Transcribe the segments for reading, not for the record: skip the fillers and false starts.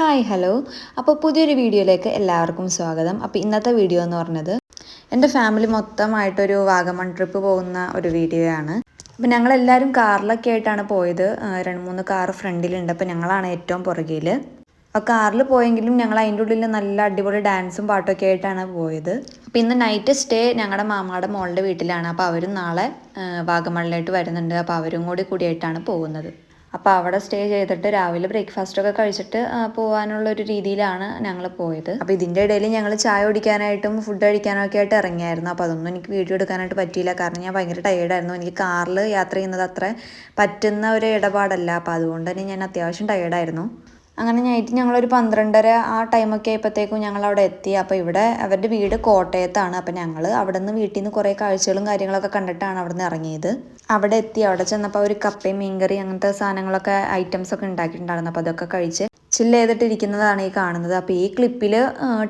Hi hello. അപ്പോൾ പുതിയൊരു വീഡിയോയിലേക്ക് എല്ലാവർക്കും സ്വാഗതം. അപ്പോൾ ഇന്നത്തെ വീഡിയോ എന്ന് പറഞ്ഞത് എൻ്റെ ഫാമിലി മൊത്തമായിട്ടൊരു വാഗമൺ ട്രിപ്പ് പോകുന്ന ഒരു വീഡിയോ ആണ്. അപ്പോൾ ഞങ്ങളെല്ലാവരും കാറിലൊക്കെ ആയിട്ടാണ് പോയത്. 2-3 കാർ ഫ്രണ്ടിലുണ്ട്. അപ്പോൾ ഞങ്ങളാണ് ഏറ്റവും പുറകിൽ. അപ്പോൾ കാറിൽ പോയെങ്കിലും ഞങ്ങൾ അതിൻ്റെ ഉള്ളിൽ നല്ല അടിപൊളി ഡാൻസും പാട്ടൊക്കെ ആയിട്ടാണ് പോയത്. അപ്പോൾ ഇന്ന് നൈറ്റ് സ്റ്റേ ഞങ്ങളുടെ മാമാടെ മോളുടെ വീട്ടിലാണ്. അപ്പോൾ അവരും നാളെ വാഗമണിലോട്ട് വരുന്നുണ്ട്. അപ്പോൾ അവരും കൂടിയായിട്ടാണ് പോകുന്നത്. അപ്പോൾ അവിടെ സ്റ്റേ ചെയ്തിട്ട് രാവിലെ ബ്രേക്ക്ഫാസ്റ്റൊക്കെ കഴിച്ചിട്ട് പോകാനുള്ളൊരു രീതിയിലാണ് ഞങ്ങൾ പോയത്. അപ്പോൾ ഇതിൻ്റെ ഇടയിൽ ഞങ്ങൾ ചായ കുടിക്കാനായിട്ടും ഫുഡ് കഴിക്കാനൊക്കെ ആയിട്ട് ഇറങ്ങിയായിരുന്നു. അപ്പോൾ അതൊന്നും എനിക്ക് വീഡിയോ എടുക്കാനായിട്ട് പറ്റിയില്ല. കാരണം ഞാൻ ഭയങ്കര ടയേർഡായിരുന്നു. എനിക്ക് കാറിൽ യാത്ര ചെയ്യുന്നത് അത്ര പറ്റുന്ന ഒരു ഇടപാടല്ല. അപ്പോൾ അതുകൊണ്ട് തന്നെ ഞാൻ അത്യാവശ്യം ടയേർഡായിരുന്നു. അങ്ങനെ നൈറ്റ് ഞങ്ങളൊരു 12:30 ആ ടൈമൊക്കെ ആയപ്പോഴത്തേക്കും ഞങ്ങൾ അവിടെ എത്തി. അപ്പോൾ ഇവിടെ അവരുടെ വീട് കോട്ടയത്താണ്. അപ്പോൾ ഞങ്ങൾ അവിടെ നിന്ന് വീട്ടിൽ നിന്ന് കുറേ കാഴ്ചകളും കാര്യങ്ങളൊക്കെ കണ്ടിട്ടാണ് അവിടെ നിന്ന് ഇറങ്ങിയത്. അവിടെ എത്തി. അവിടെ ചെന്നപ്പോൾ ഒരു കപ്പയും മീൻകറി അങ്ങനത്തെ സാധനങ്ങളൊക്കെ ഐറ്റംസൊക്കെ ഉണ്ടാക്കിയിട്ടുണ്ടായിരുന്നു. അപ്പോൾ അതൊക്കെ കഴിച്ച് ചില്ല് ചെയ്തിട്ടിരിക്കുന്നതാണ് ഈ കാണുന്നത്. അപ്പോൾ ഈ ക്ലിപ്പിൽ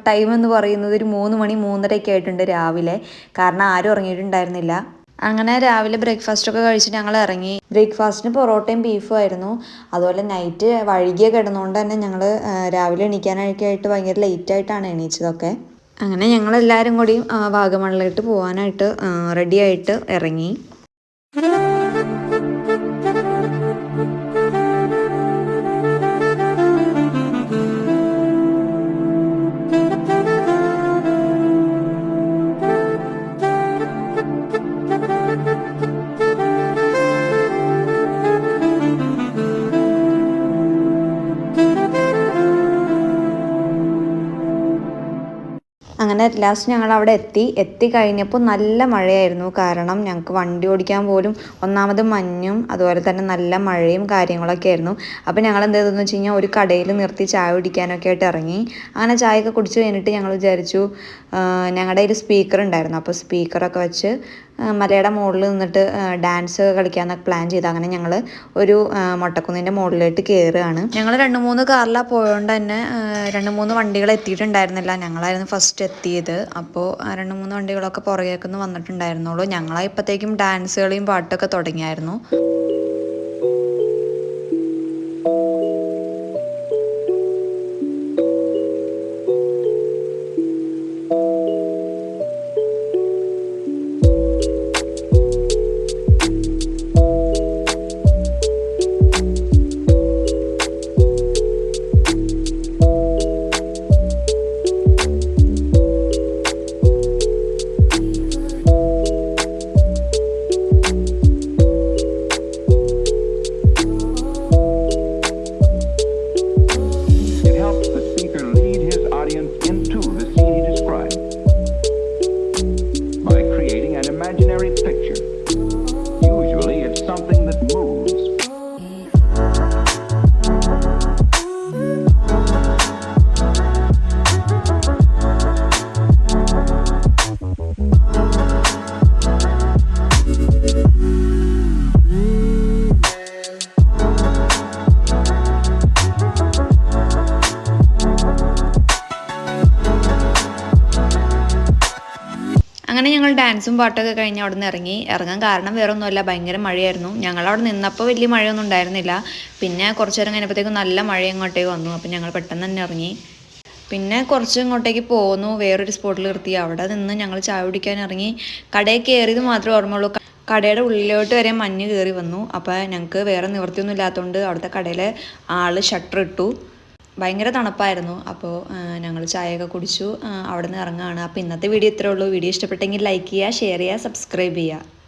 ടൈം എന്ന് പറയുന്നത് ഒരു 3 മണി 3:30 ആയിട്ടുണ്ട് രാവിലെ. കാരണം ആരും ഉറങ്ങിയിട്ടുണ്ടായിരുന്നില്ല. അങ്ങനെ രാവിലെ ബ്രേക്ക്ഫാസ്റ്റൊക്കെ കഴിച്ചിട്ട് ഞങ്ങൾ ഇറങ്ങി. ബ്രേക്ക്ഫാസ്റ്റിന് പൊറോട്ടയും ബീഫും ആയിരുന്നു. അതുപോലെ നൈറ്റ് വൈകിയ കിടന്നുകൊണ്ട് തന്നെ ഞങ്ങൾ രാവിലെ എണീക്കാനൊക്കെ ആയിട്ട് ഭയങ്കര ലേറ്റായിട്ടാണ് എണീച്ചതൊക്കെ. അങ്ങനെ ഞങ്ങളെല്ലാവരും കൂടി വാഗമണിലോട്ട് പോകാനായിട്ട് റെഡിയായിട്ട് ഇറങ്ങി. അങ്ങനെ ലാസ്റ്റ് ഞങ്ങൾ അവിടെ എത്തിക്കഴിഞ്ഞപ്പോൾ നല്ല മഴയായിരുന്നു. കാരണം ഞങ്ങൾക്ക് വണ്ടി ഓടിക്കാൻ പോലും ഒന്നാമത് മഞ്ഞും അതുപോലെ തന്നെ നല്ല മഴയും കാര്യങ്ങളൊക്കെ ആയിരുന്നു. അപ്പോൾ ഞങ്ങൾ എന്ത് ചെയ്തെന്ന് വെച്ച് കഴിഞ്ഞാൽ ഒരു കടയിൽ നിർത്തി ചായ കുടിക്കാനൊക്കെ ആയിട്ട് ഇറങ്ങി. അങ്ങനെ ചായയൊക്കെ കുടിച്ച് കഴിഞ്ഞിട്ട് ഞങ്ങൾ വിചാരിച്ചു ഞങ്ങളുടെ ഒരു സ്പീക്കർ ഉണ്ടായിരുന്നു. അപ്പോൾ സ്പീക്കറൊക്കെ വെച്ച് മലയുടെ മുകളിൽ നിന്നിട്ട് ഡാൻസ് കളിക്കാമെന്നൊക്കെ പ്ലാൻ ചെയ്ത് അങ്ങനെ ഞങ്ങൾ ഒരു മൊട്ടക്കുന്നിൻ്റെ മുകളിലോട്ട് കയറുകയാണ്. ഞങ്ങൾ 2-3 കാറിലാണ് പോയതുകൊണ്ട് തന്നെ 2-3 വണ്ടികൾ എത്തിയിട്ടുണ്ടായിരുന്നില്ല. ഞങ്ങളായിരുന്നു ഫസ്റ്റ് എത്തിയത്. അപ്പോൾ 2-3 വണ്ടികളൊക്കെ പുറകേക്കൊന്ന് വന്നിട്ടുണ്ടായിരുന്നുള്ളൂ. ഞങ്ങളായപ്പോഴത്തേക്കും ഡാൻസുകളെയും പാട്ടൊക്കെ തുടങ്ങിയായിരുന്നു. അങ്ങനെ ഞങ്ങൾ ഡാൻസും പാട്ടൊക്കെ കഴിഞ്ഞ് അവിടെ നിന്ന് ഇറങ്ങാൻ കാരണം വേറെ ഒന്നുമല്ല, ഭയങ്കര മഴയായിരുന്നു. ഞങ്ങളവിടെ നിന്നപ്പോൾ വലിയ മഴയൊന്നും ഉണ്ടായിരുന്നില്ല. പിന്നെ കുറച്ച് നേരം കഴിഞ്ഞപ്പോഴത്തേക്കും നല്ല മഴ ഇങ്ങോട്ടേക്ക് വന്നു. അപ്പം ഞങ്ങൾ പെട്ടെന്ന് തന്നെ ഇറങ്ങി. പിന്നെ കുറച്ച് ഇങ്ങോട്ടേക്ക് പോന്നു, വേറൊരു സ്പോട്ടിൽ നിർത്തി. അവിടെ നിന്ന് ഞങ്ങൾ ചായ കുടിക്കാൻ ഇറങ്ങി. കടയിൽ കയറിയത് മാത്രമേ ഓർമ്മയുള്ളൂ. കടയുടെ ഉള്ളിലോട്ട് വരെ മഞ്ഞ് കയറി വന്നു. അപ്പോൾ ഞങ്ങൾക്ക് വേറെ നിവൃത്തിയൊന്നും ഇല്ലാത്തതുകൊണ്ട് അവിടുത്തെ കടയിലെ ഷട്ടർ ഇട്ടു. ഭയങ്കര തണുപ്പായിരുന്നു. അപ്പോൾ ഞങ്ങൾ ചായയൊക്കെ കുടിച്ചു അവിടെ നിന്ന് ഇറങ്ങുകയാണ്. അപ്പോൾ ഇന്നത്തെ വീഡിയോ ഇത്രയേ ഉള്ളൂ. വീഡിയോ ഇഷ്ടപ്പെട്ടെങ്കിൽ ലൈക്ക് ചെയ്യുക, ഷെയർ ചെയ്യുക, സബ്സ്ക്രൈബ് ചെയ്യുക.